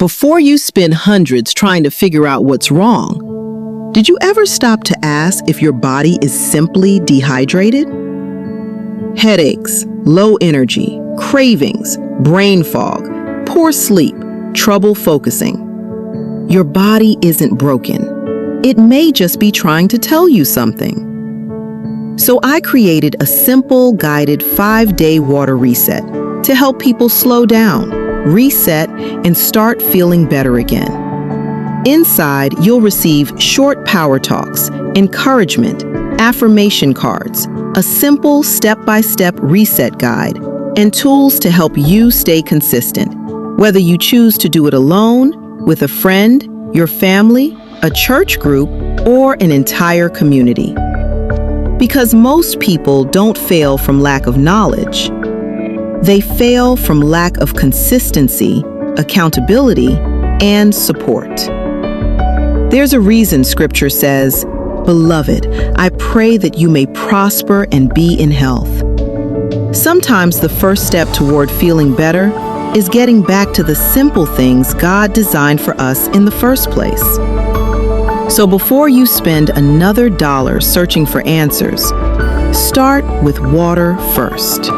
Before you spend hundreds trying to figure out what's wrong, did you ever stop to ask if your body is simply dehydrated? Headaches, low energy, cravings, brain fog, poor sleep, trouble focusing. Your body isn't broken. It may just be trying to tell you something. So I created a simple, guided 5-day water reset to help people slow down, reset, and start feeling better again. Inside, you'll receive short power talks, encouragement, affirmation cards, a simple step-by-step reset guide, and tools to help you stay consistent, whether you choose to do it alone, with a friend, your family, a church group, or an entire community. Because most people don't fail from lack of knowledge. They fail from lack of consistency, accountability, and support. There's a reason Scripture says, "Beloved, I pray that you may prosper and be in health." Sometimes the first step toward feeling better is getting back to the simple things God designed for us in the first place. So before you spend another dollar searching for answers, start with water first.